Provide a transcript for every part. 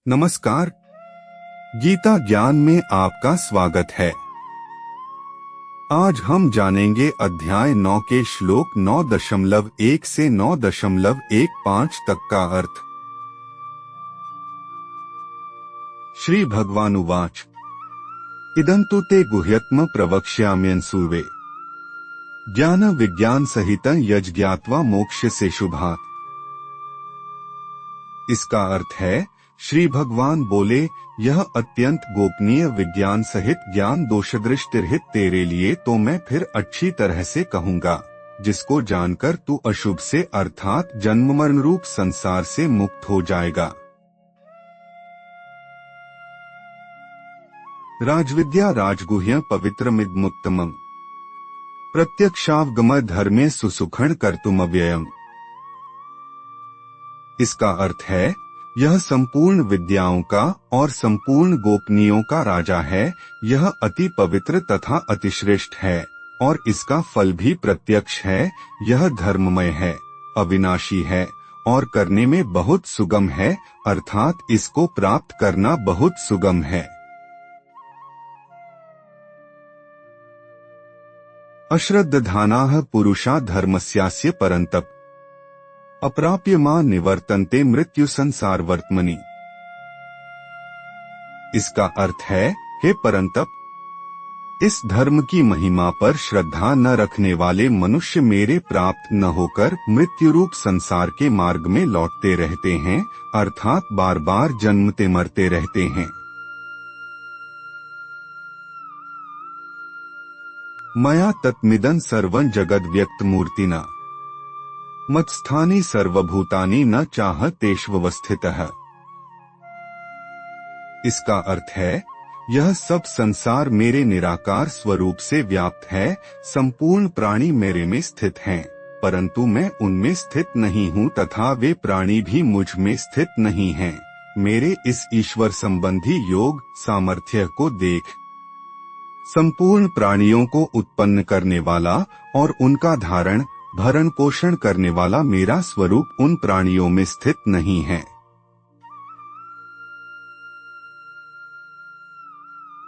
नमस्कार। गीता ज्ञान में आपका स्वागत है। आज हम जानेंगे अध्याय 9 के श्लोक 9.1 से 9.15 तक का अर्थ। श्री भगवानुवाच इदं तु ते गुह्यत्म प्रवक्ष्याम्यंसूर्वे ज्ञान विज्ञान सहितं यज्ञात्वा मोक्ष से शुभात्। इसका अर्थ है, श्री भगवान बोले, यह अत्यंत गोपनीय विज्ञान सहित ज्ञान दोषदृष्टि रहित तेरे लिए तो मैं फिर अच्छी तरह से कहूँगा, जिसको जानकर तू अशुभ से अर्थात जन्म मरण रूप संसार से मुक्त हो जाएगा। राजविद्या राजगुह्य पवित्रमिदमुत्तमम् प्रत्यक्षावगम धर्मे सुसुखण कर्तुमव्ययम्। इसका अर्थ है, यह संपूर्ण विद्याओं का और संपूर्ण गोपनीयों का राजा है। यह अति पवित्र तथा अतिश्रेष्ठ है और इसका फल भी प्रत्यक्ष है। यह धर्ममय है, अविनाशी है और करने में बहुत सुगम है, अर्थात इसको प्राप्त करना बहुत सुगम है। अश्रद्धानाः पुरुषा धर्मस्यास्य परन्तप अप्राप्य मां निवर्तन्ते मृत्यु संसार वर्त्मनि। इसका अर्थ है, हे परंतप, इस धर्म की महिमा पर श्रद्धा न रखने वाले मनुष्य मेरे प्राप्त न होकर मृत्यु रूप संसार के मार्ग में लौटते रहते हैं, अर्थात बार बार जन्मते मरते रहते हैं। मया तत्मिदं सर्वं जगद व्यक्त मूर्तिना मत्स्थानि सर्वभूतानि न चाह तेष्वस्थितः। इसका अर्थ है, यह सब संसार मेरे निराकार स्वरूप से व्याप्त है। संपूर्ण प्राणी मेरे में स्थित हैं, परंतु मैं उनमें स्थित नहीं हूँ तथा वे प्राणी भी मुझ में स्थित नहीं हैं। मेरे इस ईश्वर संबंधी योग सामर्थ्य को देख। संपूर्ण प्राणियों को उत्पन्न करने वाला और उनका धारण भरण पोषण करने वाला मेरा स्वरूप उन प्राणियों में स्थित नहीं है।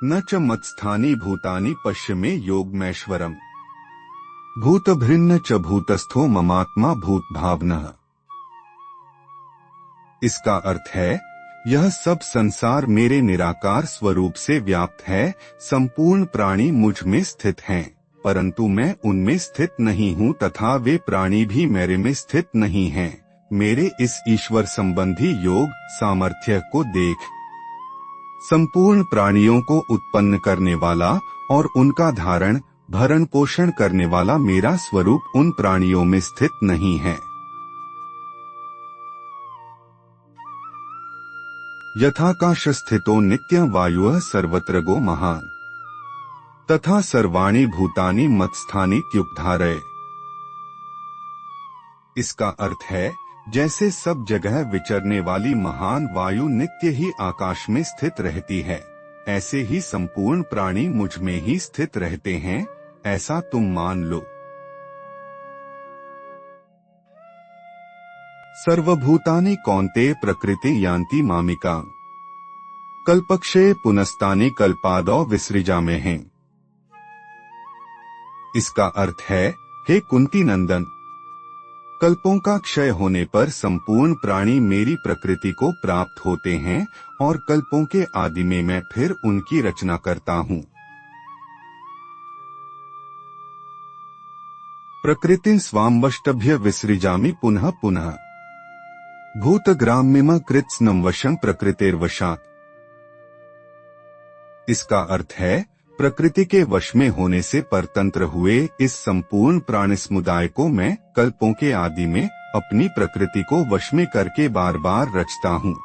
न च मत्स्थानि भूतानि पश्य मे योगमैश्वरम् भूतभृन्न च भूतस्थो ममात्मा भूत भावनः। इसका अर्थ है, यह सब संसार मेरे निराकार स्वरूप से व्याप्त है। संपूर्ण प्राणी मुझ में स्थित हैं, परंतु मैं उनमें स्थित नहीं हूँ तथा वे प्राणी भी मेरे में स्थित नहीं हैं। मेरे इस ईश्वर संबंधी योग सामर्थ्य को देख। संपूर्ण प्राणियों को उत्पन्न करने वाला और उनका धारण भरण पोषण करने वाला मेरा स्वरूप उन प्राणियों में स्थित नहीं है। यथाकाश स्थितो नित्यं वायुः सर्वत्र गो महान् तथा सर्वाणि भूतानि मत्स्थानि त्युपधारय। इसका अर्थ है, जैसे सब जगह विचरने वाली महान वायु नित्य ही आकाश में स्थित रहती है, ऐसे ही संपूर्ण प्राणी मुझ में ही स्थित रहते हैं, ऐसा तुम मान लो। सर्वभूतानि कौन्तेय प्रकृति यान्ति मामिका कल्पक्षये पुनस्तानि कल्पादौ विसृजाम्यहम्। इसका अर्थ है, हे कुंती नंदन, कल्पों का क्षय होने पर संपूर्ण प्राणी मेरी प्रकृति को प्राप्त होते हैं और कल्पों के आदि में मैं फिर उनकी रचना करता हूँ। प्रकृतिं स्वामवष्टभ्य विसृजामि पुनः पुनः भूतग्राम्यम कृत्स्नं वशं प्रकृतिर्वशात्। इसका अर्थ है, प्रकृति के वश में होने से परतंत्र हुए इस संपूर्ण प्राणी समुदाय को मैं कल्पों के आदि में अपनी प्रकृति को वश में करके बार बार रचता हूँ।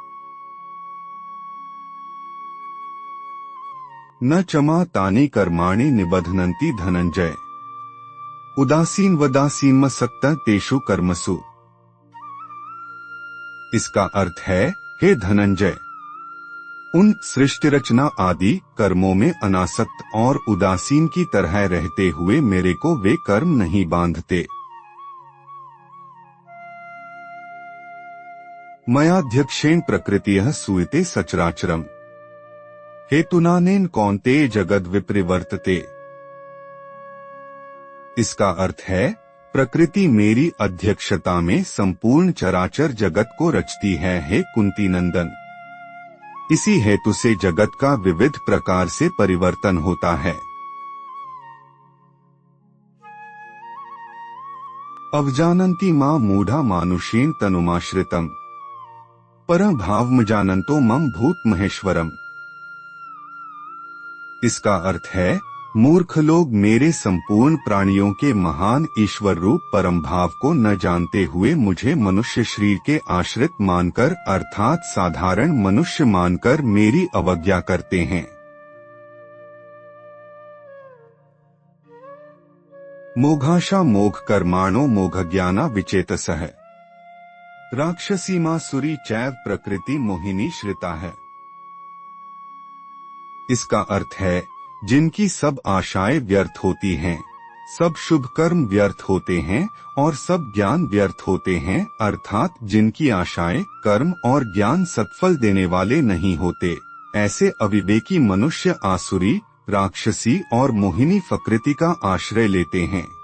न चमा तानि कर्माणि निबध्नन्ति धनंजय उदासीन वदासीनमसक्तः तेषु कर्मसु। इसका अर्थ है, हे धनंजय, उन सृष्टि रचना आदि कर्मों में अनासक्त और उदासीन की तरह रहते हुए मेरे को वे कर्म नहीं बांधते। मयाध्यक्षेण प्रकृतियः सूयते सचराचरम् हेतुनानेन कौन्तेय जगद विप्रवर्तते। इसका अर्थ है, प्रकृति मेरी अध्यक्षता में संपूर्ण चराचर जगत को रचती है। हे कुंती नंदन, इसी हेतु से जगत का विविध प्रकार से परिवर्तन होता है। अवजानन्ति मां मूढ़ा मानुषेण तनुमाश्रितम् परं भावम जानन्तो मम भूत महेश्वरम। इसका अर्थ है, मूर्ख लोग मेरे संपूर्ण प्राणियों के महान ईश्वर रूप परम भाव को न जानते हुए मुझे मनुष्य शरीर के आश्रित मानकर अर्थात साधारण मनुष्य मानकर मेरी अवज्ञा करते हैं। मोघाशा मोघ कर्माणो मोघज्ञाना विचेतसः राक्षसी मासुरी चैव प्रकृति मोहिनी श्रिता है। इसका अर्थ है, जिनकी सब आशाएं व्यर्थ होती हैं, सब शुभ कर्म व्यर्थ होते हैं और सब ज्ञान व्यर्थ होते हैं, अर्थात जिनकी आशाएं, कर्म और ज्ञान सत्फल देने वाले नहीं होते, ऐसे अविवेकी मनुष्य आसुरी, राक्षसी और मोहिनी प्रकृति का आश्रय लेते हैं।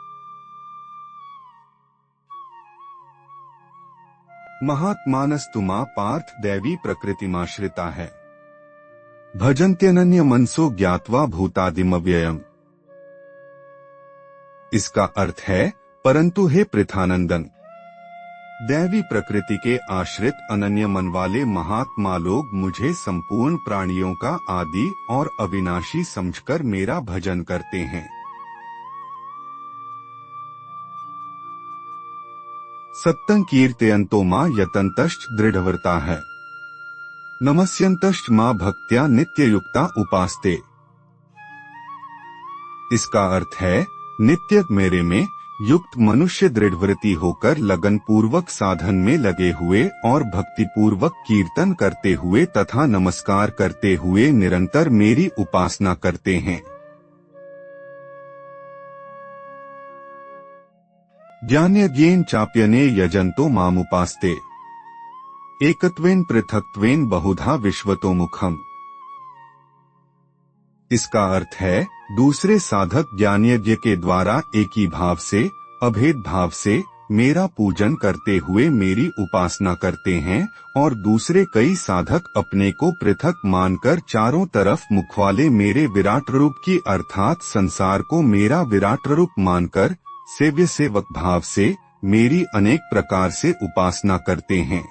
महात्मानस्तु मा पार्थ दैवी प्रकृतिमाश्रिता है भजन्त्यनन्य मनसो ज्ञात्वा भूतादिमव्ययम्। इसका अर्थ है, परंतु हे पृथानंदन, दैवी प्रकृति के आश्रित अनन्य मन वाले महात्मा लोग मुझे संपूर्ण प्राणियों का आदि और अविनाशी समझकर मेरा भजन करते हैं। सत्तं कीर्तयन्तो मां यतन्तश्च दृढ़व्रता है नमस्यन्तश्च मां भक्त्या नित्ययुक्ता उपास्ते। इसका अर्थ है, नित्य मेरे में युक्त मनुष्य दृढ़व्रती होकर लगन पूर्वक साधन में लगे हुए और भक्ति पूर्वक कीर्तन करते हुए तथा नमस्कार करते हुए निरंतर मेरी उपासना करते हैं। ज्ञानयज्ञेन चाप्यने यजन्तो मामुपास्ते एकत्वेन पृथक्त्वेन बहुधा विश्वतोमुखम्। इसका अर्थ है, दूसरे साधक ज्ञानयज्ञ के द्वारा एक ही भाव से, अभेद भाव से मेरा पूजन करते हुए मेरी उपासना करते हैं और दूसरे कई साधक अपने को पृथक मानकर चारों तरफ मुख वाले मेरे विराट रूप की अर्थात संसार को मेरा विराट रूप मानकर सेव्य सेवक भाव से मेरी अनेक प्रकार से उपासना करते हैं।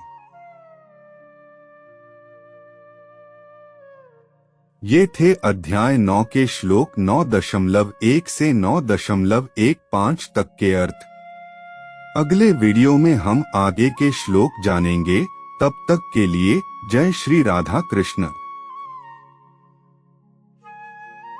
ये थे अध्याय 9 के श्लोक 9.1 से 9.15 तक के अर्थ। अगले वीडियो में हम आगे के श्लोक जानेंगे। तब तक के लिए जय श्री राधा कृष्ण।